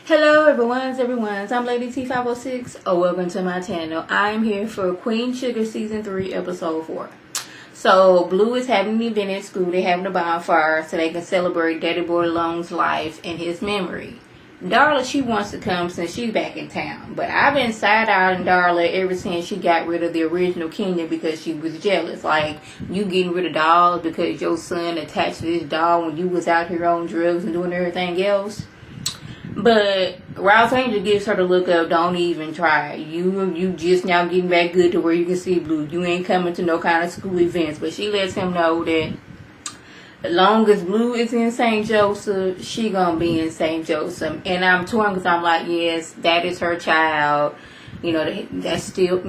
Hello everyone's I'm Lady T506. Welcome to my channel. I am here for Queen Sugar Season 3 Episode 4. So Blue is having an event at school. They're having a bonfire so they can celebrate Daddy Boy Long's life and his memory. Darla, she wants to come since she's back in town. But I've been side-eyeing Darla ever since she got rid of the original kingdom because she was jealous. Like, you getting rid of dolls because your son attached to this doll when you was out here on drugs and doing everything else. But Ralph Angel gives her the look of, don't even try it. You just now getting back good to where you can see Blue. You ain't coming to no kind of school events. But she lets him know that as long as Blue is in St. Joseph, she gonna be in St. Joseph. And I'm torn because I'm like, yes, that is her child. You know, that's still,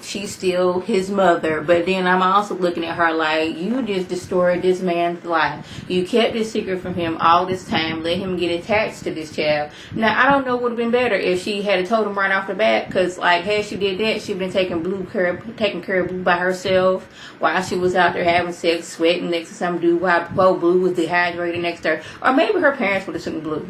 she's still his mother. But then I'm also looking at her like, you just destroyed this man's life. You kept this secret from him all this time. Let him get attached to this child. Now, I don't know what would have been better if she had told him right off the bat. Because, like, had she did that, she'd been taking care of Blue by herself while she was out there having sex, sweating next to some dude while Blue was dehydrated next to her. Or maybe her parents would have taken Blue.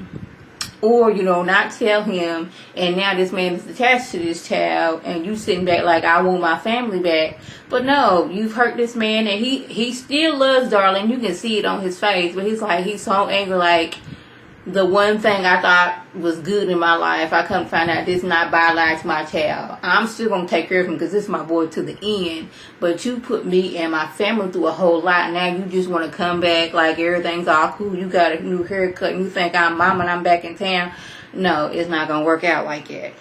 Or, not tell him, and now this man is attached to this child, and you sitting back like, I want my family back. But no, you've hurt this man, and he still loves Darling. You can see it on his face, but he's so angry, like, the one thing I thought was good in my life, I come to find out this is not biologically my child. I'm still going to take care of him because this is my boy to the end. But you put me and my family through a whole lot. Now you just want to come back like everything's all cool. You got a new haircut and you think I'm mama and I'm back in town. No, it's not going to work out like that.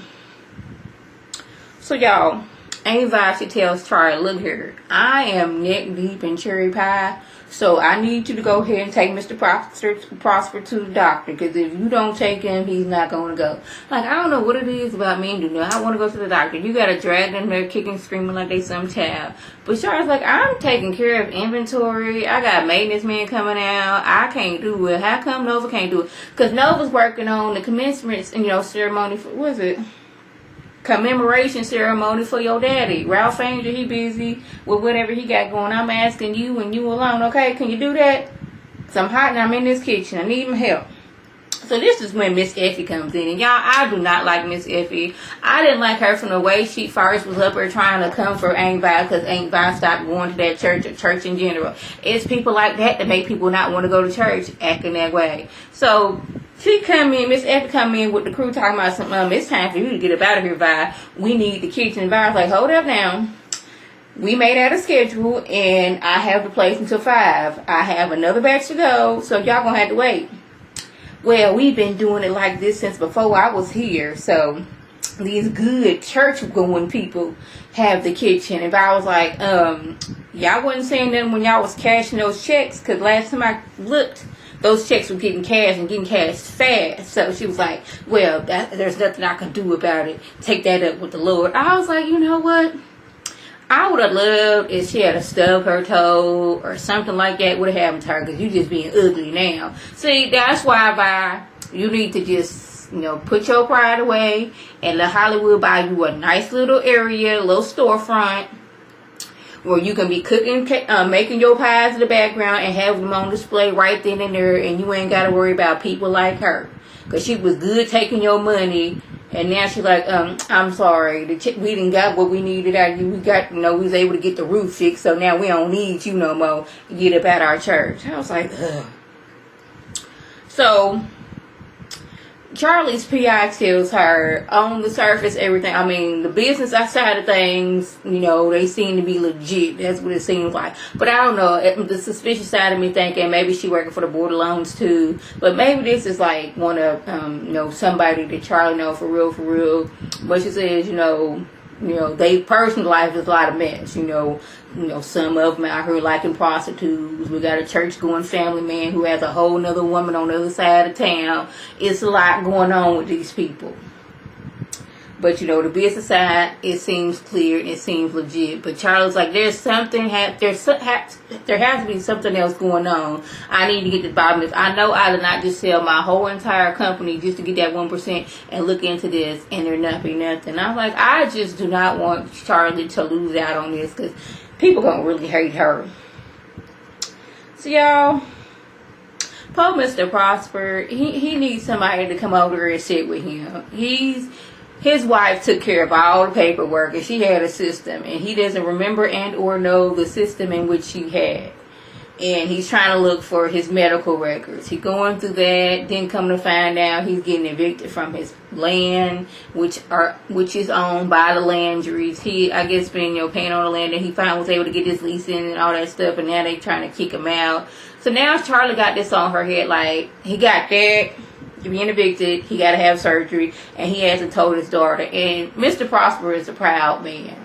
So y'all, Aunt Vi, she tells Charlie, look here, I am neck deep in cherry pie. So I need you to go ahead and take Mr. Prosper to the doctor. Because if you don't take him, he's not going to go. Like, I don't know what it is about me and do. I want to go to the doctor. You got to drag them there kicking, screaming like they some child. But Charlotte's like, I'm taking care of inventory. I got maintenance man coming out. I can't do it. How come Nova can't do it? Because Nova's working on the commencement, ceremony for, what is it? Commemoration ceremony for your daddy. Ralph Angel, he busy with whatever he got going. I'm asking you and you alone, okay? Can you do that? Because I'm hot and I'm in this kitchen. I need my help. So this is when Miss Effie comes in. And y'all, I do not like Miss Effie. I didn't like her from the way she first was up there trying to come for Aunt Vi because Aunt Vi stopped going to that church or church in general. It's people like that make people not want to go to church acting that way. So she come in, Miss Effie come in with the crew talking about something. It's time for you to get up out of here, Vi. We need the kitchen. Vi's like, hold up now. We made out a schedule and I have the place until 5. I have another batch to go, so y'all gonna have to wait. Well, we've been doing it like this since before I was here. So these good church-going people have the kitchen. And I was like, y'all wasn't saying nothing when y'all was cashing those checks. Because last time I looked, those checks were getting cashed and getting cashed fast. So she was like, well, there's nothing I can do about it. Take that up with the Lord. I was like, you know what? I would have loved if she had stubbed her toe or something like that would have happened to her because you just being ugly now. See, that's why you need to just, put your pride away and let Hollywood buy you a nice little area, a little storefront where you can be cooking, making your pies in the background and have them on display right then and there, and you ain't got to worry about people like her because she was good taking your money. And now she's like, I'm sorry, we didn't got what we needed out of you. We got, we was able to get the roof fixed, so now we don't need you no more. Get up at our church. I was like, ugh. So Charlie's PI tells her on the surface everything. I mean, the business outside of things, they seem to be legit. That's what it seems like. But I don't know. The suspicious side of me thinking maybe she working for the border loans too. But maybe this is like one of, somebody that Charlie know for real. But she says, they personal life is a lot of mess. Some of them out here liking prostitutes. We got a church going family man who has a whole nother woman on the other side of town. It's a lot going on with these people. But the business side, it seems clear, it seems legit. But Charlie's like, there has to be something else going on. I need to get to the bottom of this. I know I did not just sell my whole entire company just to get that 1% and look into this, and there not be nothing. I was like, I just do not want Charlie to lose out on this because people gonna really hate her. So y'all, poor Mr. Prosper, he needs somebody to come over and sit with him. His wife took care of all the paperwork, and she had a system, and he doesn't remember and or know the system in which she had. And he's trying to look for his medical records. He's going through that. Then come to find out he's getting evicted from his land, which is owned by the Landrys. He, I guess, been paying on the land, and he finally was able to get his lease in and all that stuff. And now they trying to kick him out. So now Charlie got this on her head, like he got that. Being evicted, he got to have surgery, and he hasn't told his daughter. And Mr. Prosper is a proud man.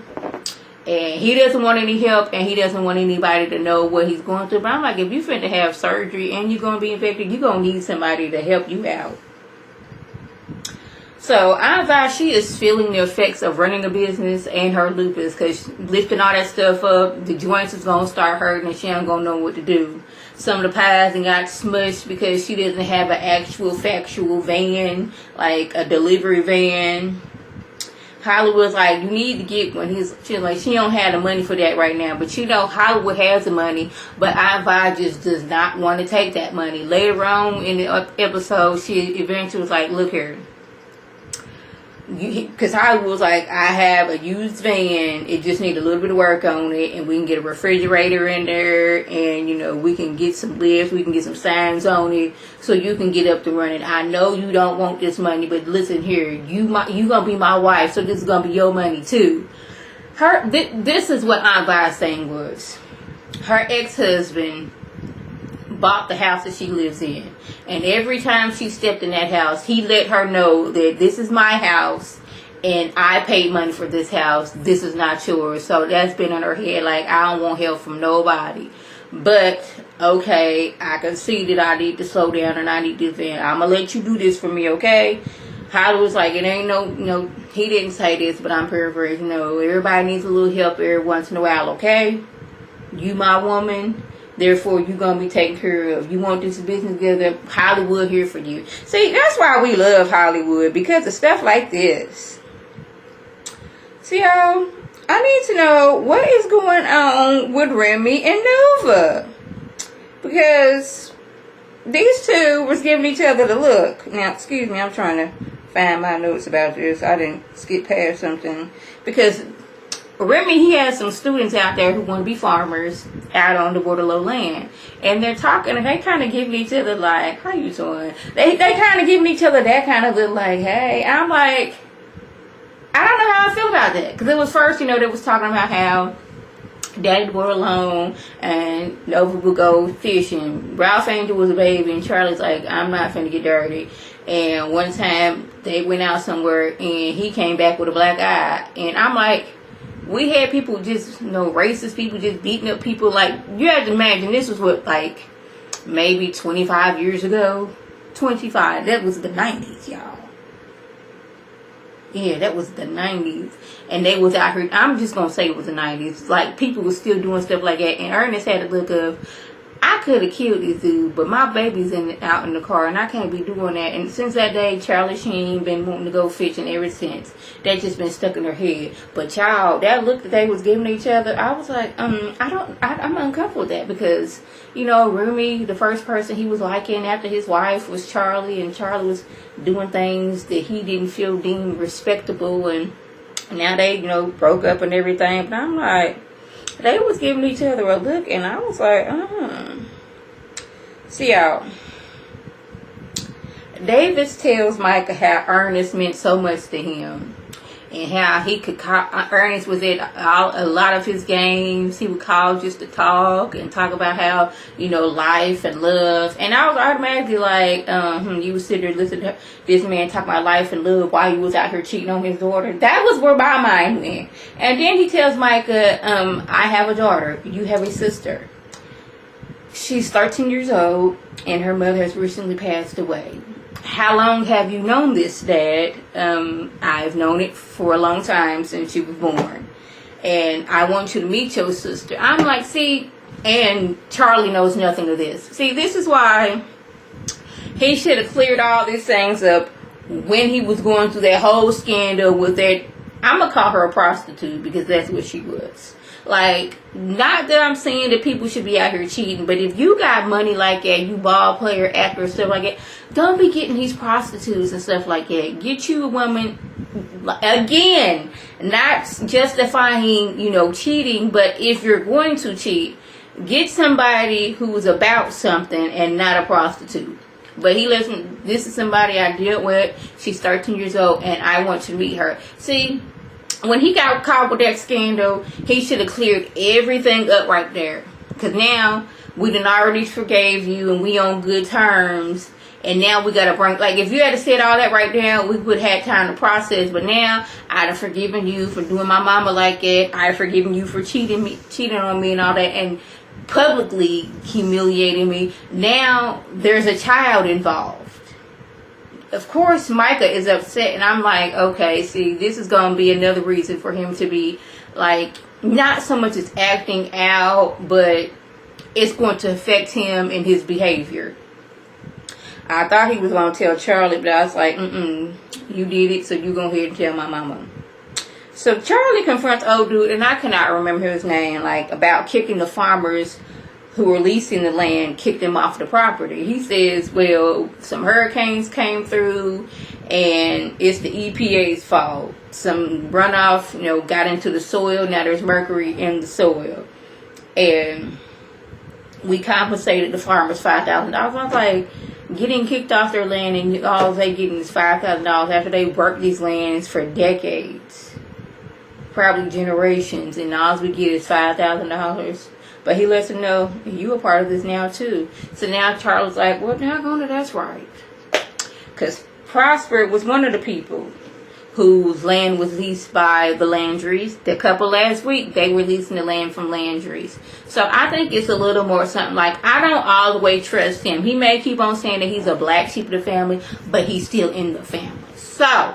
And he doesn't want any help, and he doesn't want anybody to know what he's going through. But I'm like, if you finna have surgery and you're going to be infected, you're going to need somebody to help you out. So I advise she is feeling the effects of running a business and her lupus, because lifting all that stuff up, the joints is going to start hurting, and she ain't going to know what to do. Some of the pies and got smushed because she doesn't have an actual factual van, like a delivery van. Hollywood's like, you need to get one. She's like, she don't have the money for that right now. But Hollywood has the money, but Ivy just does not want to take that money. Later on in the episode, she eventually was like, look here. Because Hollywood was like, I have a used van. It just needs a little bit of work on it. And we can get a refrigerator in there. And, we can get some lifts. We can get some signs on it. So you can get up to running. I know you don't want this money. But listen here. You going to be my wife. So this is going to be your money too. This is what Aunt Vi's thing was. Her ex-husband bought the house that she lives in, and every time she stepped in that house, he let her know that this is my house and I paid money for this house. This is not yours. So that's been in her head, like, I don't want help from nobody. But okay, I can see that I need to slow down and I need this van. I'm gonna let you do this for me, okay? Holly was like, it ain't no, he didn't say this, but I'm paraphrasing. Everybody needs a little help every once in a while, okay? You my woman. Therefore, you're going to be taken care of. You want this business together, Hollywood here for you. See, that's why we love Hollywood, because of stuff like this. See, y'all, I need to know what is going on with Remy and Nova. Because these two was giving each other the look. Now, excuse me, I'm trying to find my notes about this. I didn't skip past something. Because Remy, he has some students out there who want to be farmers out on the Waterloo land. And they're talking, and they kind of giving each other like, how you doing? They kind of giving each other that kind of look like, hey. I'm like, I don't know how I feel about that. Because it was first, they was talking about how Daddy would go alone and Nova would go fishing. Ralph Angel was a baby, and Charlie's like, I'm not finna get dirty. And one time, they went out somewhere, and he came back with a black eye. And I'm like, we had people just, racist people just beating up people. Like, you have to imagine, this was what, like, maybe 25 years ago? 25. That was the 90s, y'all. Yeah, that was the 90s. And they was out here, I'm just going to say it was the 90s. Like, people were still doing stuff like that. And Ernest had a look of, I could have killed this dude, but my baby's out in the car, and I can't be doing that. And since that day, Charlie Sheen been wanting to go fishing ever since. That just been stuck in her head. But y'all, that look that they was giving each other, I was like, I'm uncomfortable with that, because, Remy, the first person he was liking after his wife was Charlie, and Charlie was doing things that he didn't feel deemed respectable, and now they, broke up and everything. But I'm like, they was giving each other a look, and I was like, See, y'all, Davis tells Micah how Ernest meant so much to him, and how he could call, Ernest was at a lot of his games. He would call just to talk and talk about how, life and love. And I was automatically like, you was sitting there listening to this man talk about life and love while he was out here cheating on his daughter. That was where my mind went. And then he tells Micah, I have a daughter. You have a sister. She's 13 years old, and her mother has recently passed away. How long have you known this, Dad? I've known it for a long time, since she was born. And I want you to meet your sister. I'm like, see, and Charlie knows nothing of this. See, this is why he should have cleared all these things up when he was going through that whole scandal with that. I'm going to call her a prostitute, because that's what she was. Like, not that I'm saying that people should be out here cheating, but if you got money like that, you ball player, actor, stuff like that, don't be getting these prostitutes and stuff like that. Get you a woman, again, not justifying, cheating, but if you're going to cheat, get somebody who's about something and not a prostitute. But he listen, this is somebody I dealt with. She's 13 years old, and I want to meet her. See, when he got caught with that scandal, he should have cleared everything up right there. Because now, we done already forgave you, and we on good terms. And now we got to bring, like, if you had to said all that right there, we would have had time to process. But now, I'd have forgiven you for doing my mama like that. I'd have forgiven you for cheating on me and all that. And publicly humiliating me. Now there's a child involved. Of course Micah is upset, and I'm like, okay, see, this is going to be another reason for him to be like, not so much as acting out, but it's going to affect him in his behavior. I thought he was going to tell Charlie, but I was like, you did it, so you go ahead and tell my mama. So Charlie confronts old dude, and I cannot remember his name, like, about kicking the farmers who were leasing the land, kicked them off the property. He says, well, some hurricanes came through, and it's the EPA's fault. Some runoff, got into the soil. Now there's mercury in the soil. And we compensated the farmers $5,000. I was like, getting kicked off their land, and all they getting is $5,000 after they worked these lands for decades. Probably generations, and all we get is $5,000. But he lets him know, you a part of this now too. So now Charles like, well, now that's right. Because Prosper was one of the people whose land was leased by the Landrys. The couple last week, they were leasing the land from Landrys. So I think it's a little more something like, I don't all the way trust him. He may keep on saying that he's a black sheep of the family, but he's still in the family. So,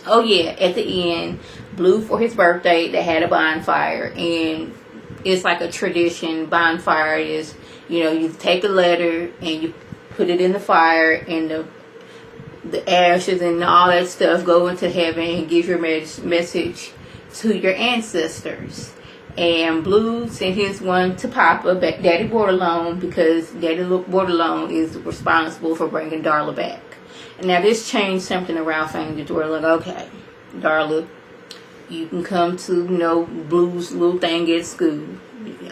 oh yeah, at the end, Blue, for his birthday, they had a bonfire, and it's like a tradition. Bonfire is, you take a letter and you put it in the fire, and the ashes and all that stuff go into heaven and give your message to your ancestors. And Blue sent his one to Papa, Daddy Bordelon, because Daddy Bordelon is responsible for bringing Darla back. And now this changed something around family. We're like, okay, Darla, you can come to, Blue's little thing at school.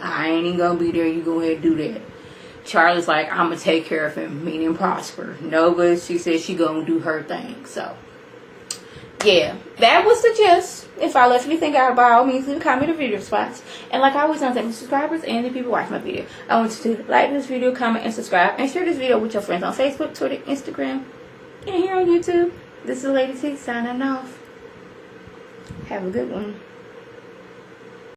I ain't even gonna be there. You go ahead and do that. Charlie's like, I'm gonna take care of him, meaning Prosper. No, but she said she gonna do her thing. So, yeah, that was the gist. If I left anything out, by all means, leave a comment or video response. And like I always want to thank my subscribers and the people watching my video. I want you to like this video, comment, and subscribe. And share this video with your friends on Facebook, Twitter, Instagram, and here on YouTube. This is Lady T signing off. Have a good one.